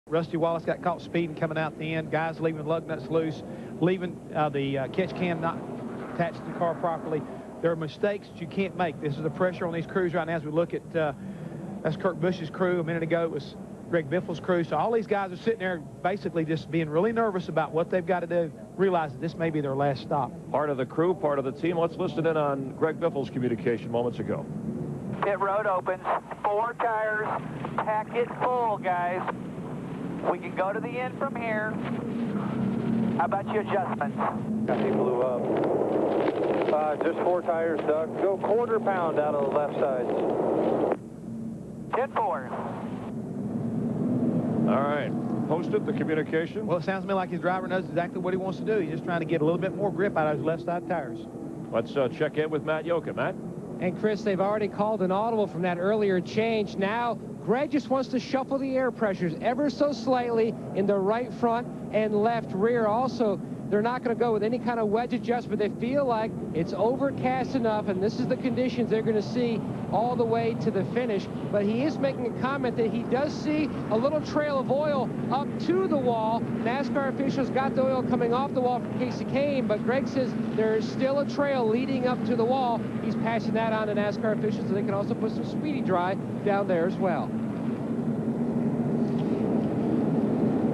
Rusty Wallace got caught speeding coming out the end. Guys leaving lug nuts loose, leaving the catch can not attached to the car properly. There are mistakes that you can't make. This is the pressure on these crews right now as we look at, that's Kurt Busch's crew. A minute ago, it was Greg Biffle's crew. So all these guys are sitting there basically just being really nervous about what they've got to do, realize that this may be their last stop. Part of the crew, part of the team. Let's listen in on Greg Biffle's communication moments ago. Pit road opens. 4 tires. Pack it full, guys. We can go to the end from here. How about your adjustments? He blew up. Just 4 tires, Doug. Go quarter pound out of the left side. Pit 4. All right. Posted the communication. Well, it sounds to me like his driver knows exactly what he wants to do. He's just trying to get a little bit more grip out of his left side tires. Let's check in with Matt Yoka. Matt? And Chris, they've already called an audible from that earlier change. Now, Greg just wants to shuffle the air pressures ever so slightly in the right front and left rear. Also, they're not going to go with any kind of wedge adjustment. They feel like it's overcast enough, and this is the conditions they're going to see all the way to the finish. But he is making a comment that he does see a little trail of oil up to the wall. NASCAR officials got the oil coming off the wall from Casey Kane, but Greg says there's still a trail leading up to the wall. He's passing that on to NASCAR officials so they can also put some speedy dry down there as well.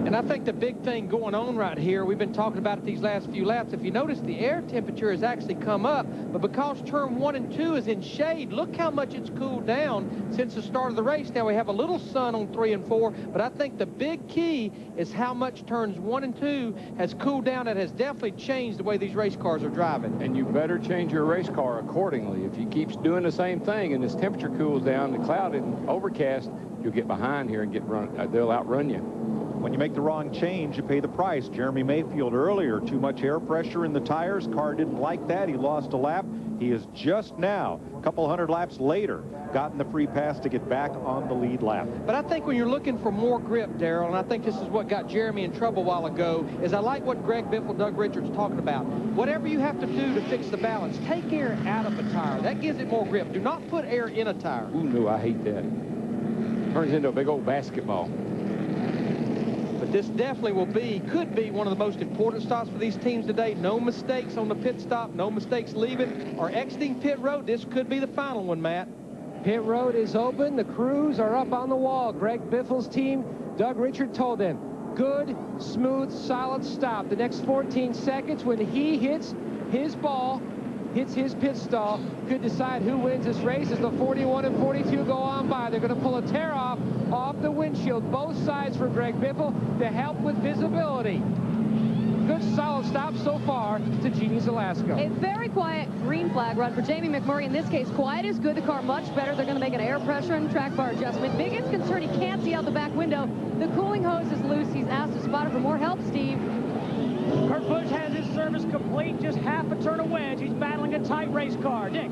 And I think the big thing going on right here, we've been talking about it these last few laps. If you notice, the air temperature has actually come up, but because turn 1 and 2 is in shade, look how much it's cooled down since the start of the race. Now we have a little sun on 3 and 4, but I think the big key is how much turns 1 and 2 has cooled down. It has definitely changed the way these race cars are driving. And you better change your race car accordingly. If you keep doing the same thing and this temperature cools down, the cloud and overcast, you'll get behind here and they'll outrun you. When you make the wrong change, you pay the price. Jeremy Mayfield earlier, too much air pressure in the tires. Car didn't like that. He lost a lap. He is just now, a couple hundred laps later, gotten the free pass to get back on the lead lap. But I think when you're looking for more grip, Darrell, and I think this is what got Jeremy in trouble a while ago, is I like what Greg Biffle, Doug Richards talking about. Whatever you have to do to fix the balance, take air out of a tire. That gives it more grip. Do not put air in a tire. Ooh, no, I hate that. Turns into a big old basketball. But this definitely could be one of the most important stops for these teams today. No mistakes on the pit stop, no mistakes leaving or exiting pit road. This could be the final one, Matt. Pit road is open. The crews are up on the wall. Greg Biffle's team, Doug Richard told them, good, smooth, solid stop. The next 14 seconds when he hits his ball, hits his pit stall, could decide who wins this race as the 41 and 42 go on by. They're going to pull a tear off the windshield, both sides for Greg Biffle to help with visibility. Good solid stop so far to Jeannie's Alaska. A very quiet green flag run for Jamie McMurray. In this case, quiet is good. The car much better. They're going to make an air pressure and track bar adjustment. Biggest concern, he can't see out the back window. The cooling hose is loose. He's asked his spotter for more help, Steve. Kurt Busch has his service complete, just half a turn of wedge. He's battling a tight race car. Dick.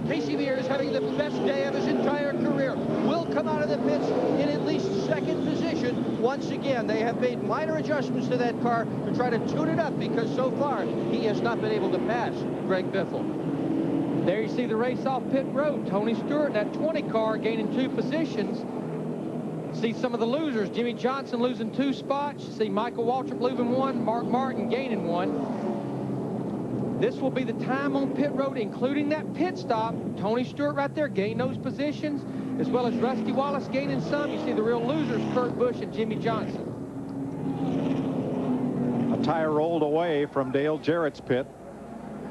Casey Mears is having the best day of his entire career. Will come out of the pits in at least second position. Once again, they have made minor adjustments to that car to try to tune it up because so far he has not been able to pass Greg Biffle. There you see the race off pit road. Tony Stewart in that 20 car gaining 2 positions. See some of the losers. Jimmy Johnson losing 2 spots. You see Michael Waltrip losing 1. Mark Martin gaining 1. This will be the time on pit road, including that pit stop. Tony Stewart right there gained those positions, as well as Rusty Wallace gaining some. You see the real losers, Kurt Busch and Jimmy Johnson. A tire rolled away from Dale Jarrett's pit,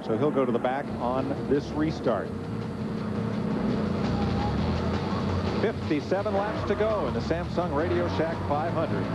so he'll go to the back on this restart. 57 laps to go in the Samsung Radio Shack 500.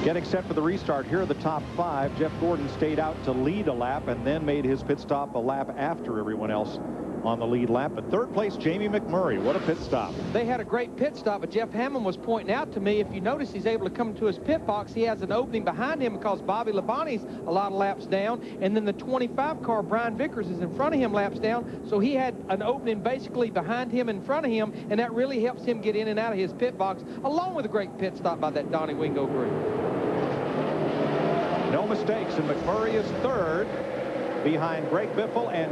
Getting set for the restart, here are the top 5. Jeff Gordon stayed out to lead a lap and then made his pit stop a lap after everyone else on the lead lap. But third place, Jamie McMurray. What a pit stop. They had a great pit stop, but Jeff Hammond was pointing out to me, if you notice, he's able to come to his pit box. He has an opening behind him because Bobby Labonte's a lot of laps down, and then the 25 car, Brian Vickers, is in front of him laps down, so he had an opening basically behind him, in front of him, and that really helps him get in and out of his pit box, along with a great pit stop by that Donnie Wingo group. No mistakes, and McMurray is third behind Greg Biffle and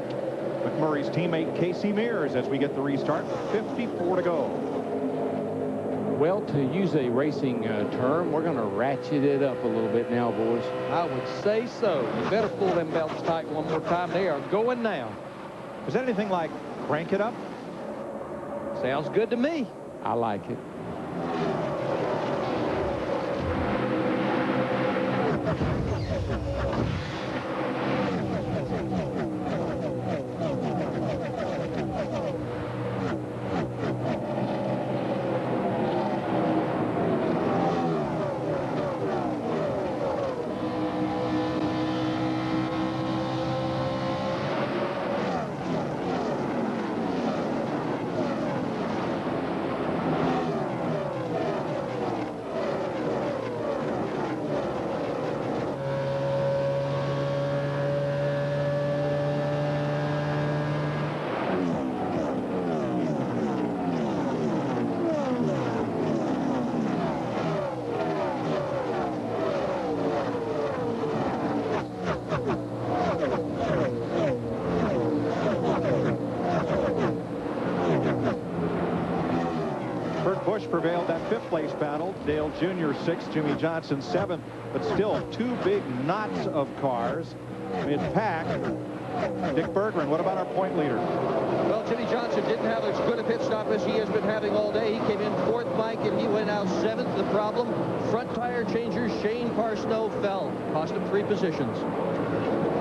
McMurray's teammate Casey Mears as we get the restart. 54 to go. Well, to use a racing term, we're going to ratchet it up a little bit now, boys. I would say so. You better pull them belts tight one more time. They are going now. Is that anything like crank it up? Sounds good to me. I like it. Prevailed that fifth place battle. Dale Jr. 6th, Jimmy Johnson 7th, but still two big knots of cars mid-pack. Dick Berggren, what about our point leader? Well, Jimmy Johnson didn't have as good a pit stop as he has been having all day. He came in fourth, Mike, and he went out 7th. The problem, front tire changer Shane Parsnow fell. Cost him 3 positions.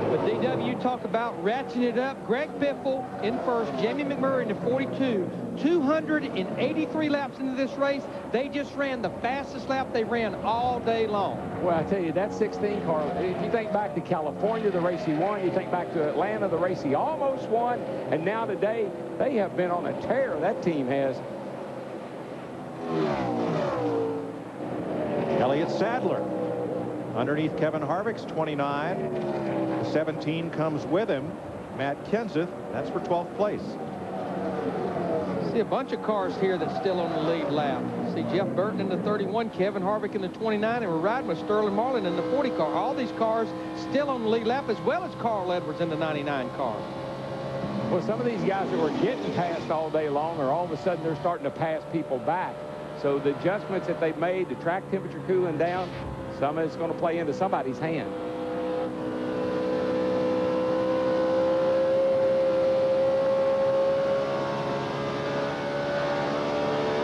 But DW, you talk about ratcheting it up. Greg Biffle in first, Jamie McMurray in the 42. 283 laps into this race. They just ran the fastest lap they ran all day long. Well, I tell you, that 16 car, if you think back to California, the race he won, you think back to Atlanta, the race he almost won, and now today, they have been on a tear, that team has. Elliott Sadler underneath Kevin Harvick's 29. 17 comes with him. Matt Kenseth, that's for 12th place. See a bunch of cars here that's still on the lead lap. See Jeff Burton in the 31, Kevin Harvick in the 29, and we're riding with Sterling Marlin in the 40 car. All these cars still on the lead lap, as well as Carl Edwards in the 99 car. Well, some of these guys that were getting passed all day long are all of a sudden they're starting to pass people back. So the adjustments that they've made, the track temperature cooling down, some of it's going to play into somebody's hand.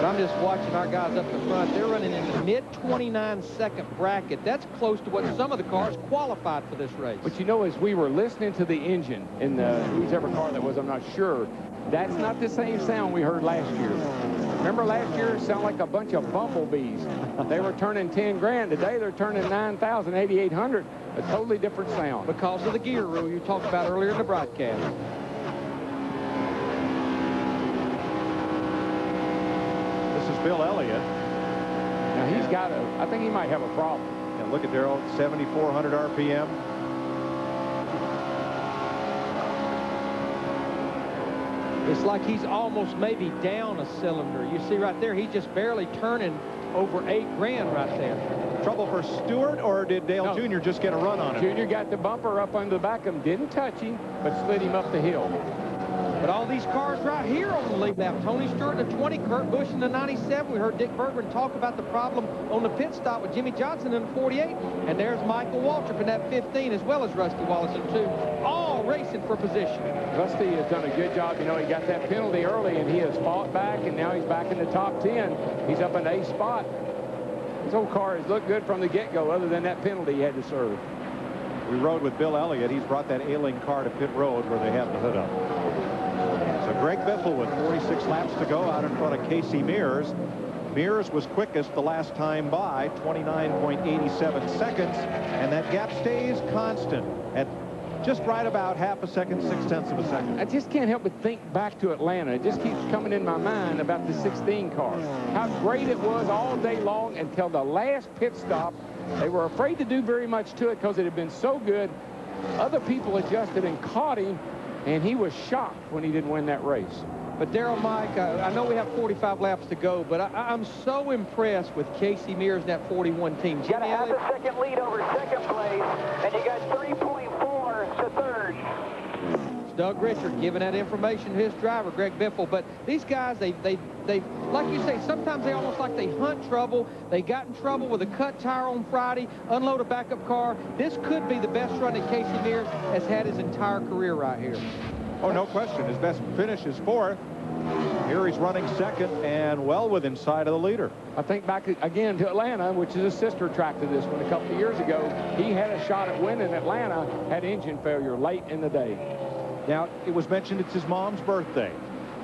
I'm just watching our guys up in front. They're running in the mid-29 second bracket. That's close to what some of the cars qualified for this race. But you know, as we were listening to the engine in the whichever car that was, I'm not sure, that's not the same sound we heard last year. Remember last year it sounded like a bunch of bumblebees. They were turning 10 grand. Today they're turning 9,000, 8,800. A totally different sound. Because of the gear rule you talked about earlier in the broadcast. Bill Elliott. Now he's got I think he might have a problem. And look at Darrell, 7,400 RPM. It's like he's almost maybe down a cylinder. You see right there, he's just barely turning over 8 grand right there. Trouble for Stewart, or did Dale Jr. just get a run on him? Jr. got the bumper up under the back of him, didn't touch him, but slid him up the hill. But all these cars right here on the lead lap. Tony Stewart in the 20, Kurt Busch in the 97. We heard Dick Berggren talk about the problem on the pit stop with Jimmy Johnson in the 48. And there's Michael Waltrip in that 15, as well as Rusty Wallace in 2. All racing for position. Rusty has done a good job. You know, he got that penalty early, and he has fought back, and now he's back in the top 10. He's up in 8th spot. His old car has looked good from the get-go, other than that penalty he had to serve. We rode with Bill Elliott. He's brought that ailing car to pit road where they have the hood up. So Greg Biffle with 46 laps to go out in front of Casey Mears. Mears was quickest the last time by, 29.87 seconds, and that gap stays constant at just right about half a second, 0.6 of a second. I just can't help but think back to Atlanta. It just keeps coming in my mind about the 16 car. How great it was all day long until the last pit stop. They were afraid to do very much to it because it had been so good. Other people adjusted and caught him, and he was shocked when he didn't win that race. But Darrell, Mike, I know we have 45 laps to go, but I'm so impressed with Casey Mears and that 41 team. You got a half a second lead over second place, and you got 3.4 to third. Doug Richard giving that information to his driver, Greg Biffle. But these guys, they like you say, sometimes they almost like they hunt trouble. They got in trouble with a cut tire on Friday, unload a backup car. This could be the best run that Casey Mears has had his entire career right here. Oh, no question. His best finish is 4th. Here he's running 2nd and well within sight of the leader. I think back again to Atlanta, which is a sister track to this one. A couple of years ago, he had a shot at winning Atlanta, had engine failure late in the day. Now, it was mentioned it's his mom's birthday.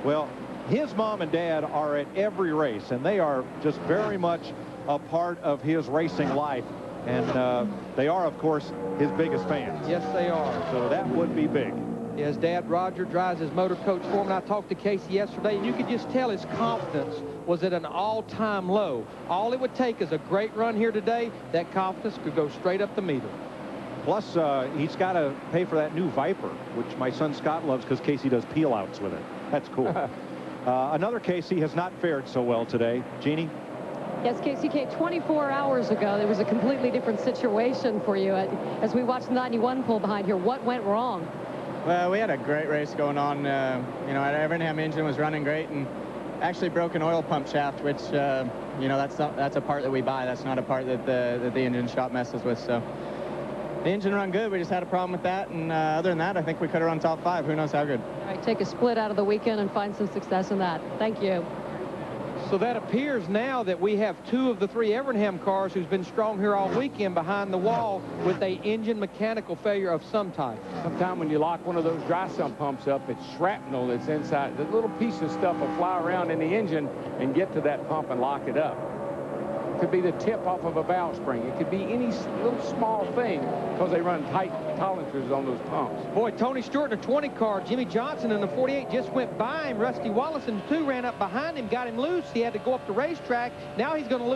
Well, his mom and dad are at every race, and they are just very much a part of his racing life. And they are, of course, his biggest fans. Yes, they are. So that would be big. His dad, Roger, drives his motor coach for him. And I talked to Casey yesterday, and you could just tell his confidence was at an all-time low. All it would take is a great run here today. That confidence could go straight up the meter. Plus, he's got to pay for that new Viper, which my son Scott loves because Casey does peel-outs with it. That's cool. Another Casey has not fared so well today. Jeannie? Yes, KCK, 24 hours ago, there was a completely different situation for you. As we watched the 91 pull behind here, what went wrong? Well, we had a great race going on. You know, our Evernham engine was running great, and actually broke an oil pump shaft, which, you know, that's a part that we buy. That's not a part that the engine shop messes with. So the engine run good. We just had a problem with that, and other than that, I think we could have run top 5. Who knows how good. All right, take a split out of the weekend and find some success in that. Thank you. So that appears now that we have 2 of the 3 Evernham cars who's been strong here all weekend behind the wall with a engine mechanical failure of some type. Sometime when you lock one of those dry sump pumps up, it's shrapnel that's inside. The little piece of stuff will fly around in the engine and get to that pump and lock it up. It could be the tip off of a valve spring. It could be any little small thing because they run tight tolerances on those pumps. Boy, Tony Stewart in a 20 car. Jimmy Johnson in the 48 just went by him. Rusty Wallace in 2 ran up behind him, got him loose. He had to go up the racetrack. Now he's going to lose.